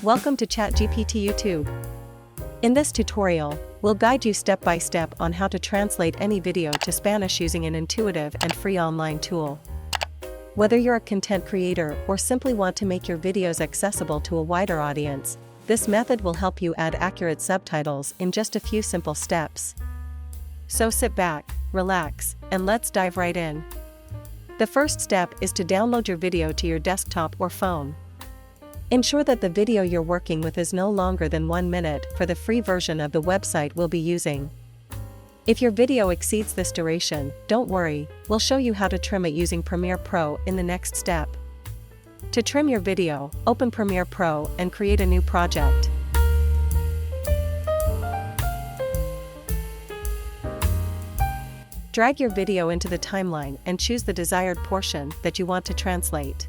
Welcome to ChatGPT YouTube. In this tutorial, we'll guide you step by step on how to translate any video to Spanish using an intuitive and free online tool. Whether you're a content creator or simply want to make your videos accessible to a wider audience, this method will help you add accurate subtitles in just a few simple steps. So sit back, relax, and let's dive right in. The first step is to download your video to your desktop or phone. Ensure that the video you're working with is no longer than 1 minute for the free version of the website we'll be using. If your video exceeds this duration, don't worry, we'll show you how to trim it using Premiere Pro in the next step. To trim your video, open Premiere Pro and create a new project. Drag your video into the timeline and choose the desired portion that you want to translate.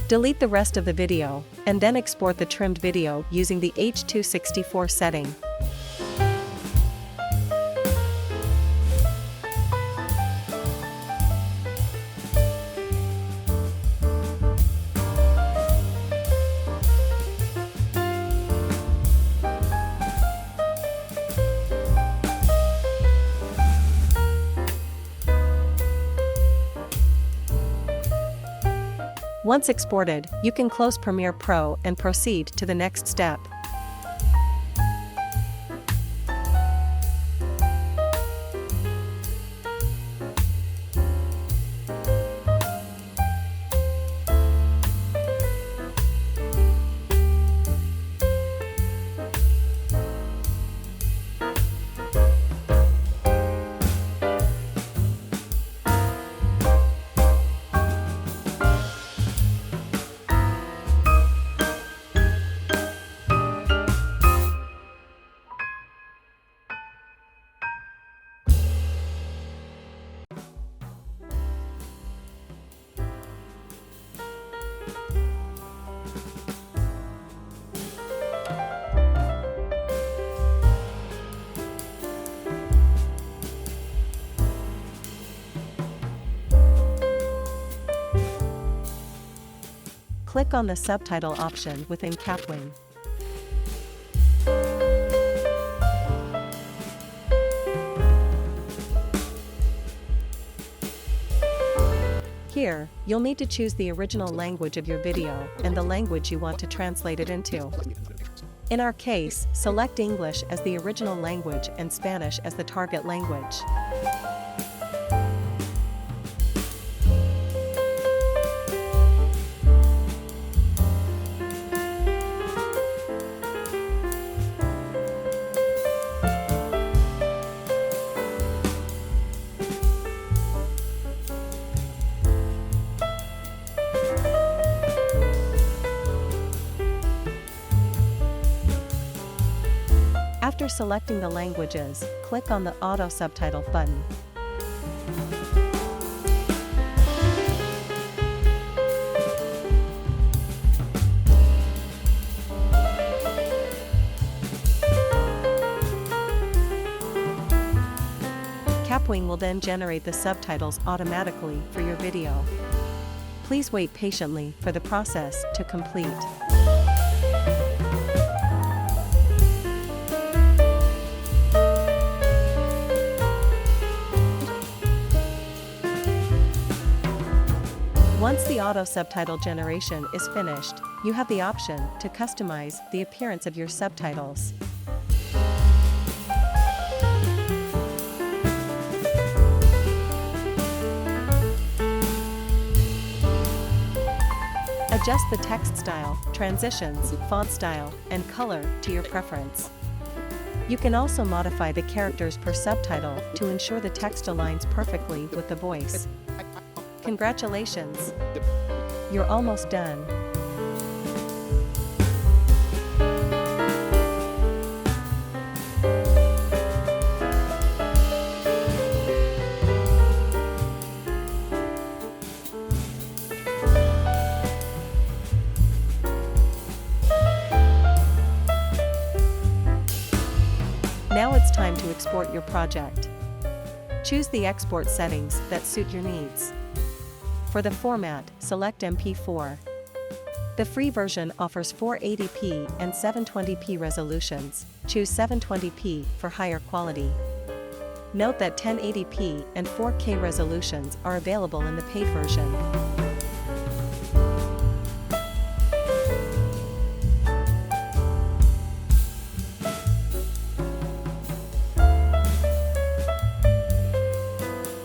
Delete the rest of the video, and then export the trimmed video using the H.264 setting. Once exported, you can close Premiere Pro and proceed to the next step. Click on the Subtitle option within Capwing. Here, you'll need to choose the original language of your video and the language you want to translate it into. In our case, select English as the original language and Spanish as the target language. After selecting the languages, click on the Auto Subtitle button. Capwing will then generate the subtitles automatically for your video. Please wait patiently for the process to complete. Once the auto subtitle generation is finished, you have the option to customize the appearance of your subtitles. Adjust the text style, transitions, font style, and color to your preference. You can also modify the characters per subtitle to ensure the text aligns perfectly with the voice. Congratulations! You're almost done. Now it's time to export your project. Choose the export settings that suit your needs. For the format, select MP4. The free version offers 480p and 720p resolutions. Choose 720p for higher quality. Note that 1080p and 4K resolutions are available in the paid version.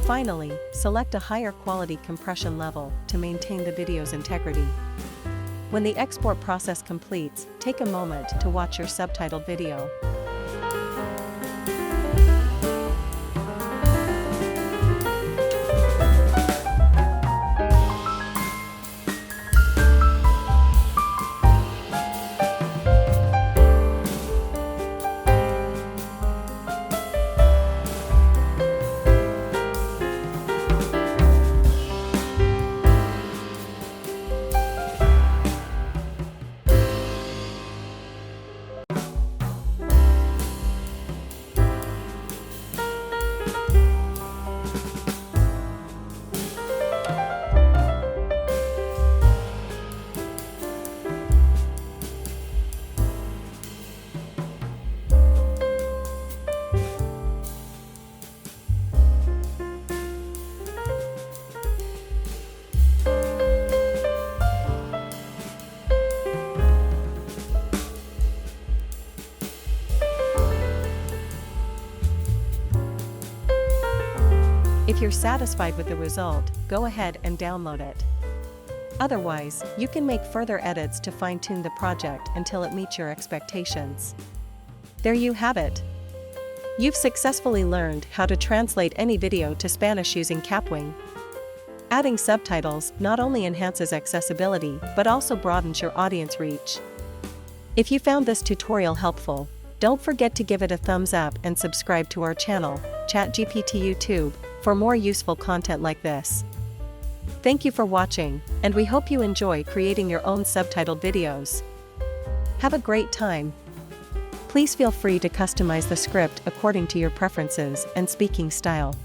Finally, select a higher quality compression level to maintain the video's integrity. When the export process completes, take a moment to watch your subtitled video. If you're satisfied with the result, go ahead and download it. Otherwise, you can make further edits to fine-tune the project until it meets your expectations. There you have it. You've successfully learned how to translate any video to Spanish using Capwing. Adding subtitles not only enhances accessibility but also broadens your audience reach. If you found this tutorial helpful, don't forget to give it a thumbs up and subscribe to our channel, ChatGPT YouTube, for more useful content like this. Thank you for watching, and we hope you enjoy creating your own subtitled videos. Have a great time. Please feel free to customize the script according to your preferences and speaking style.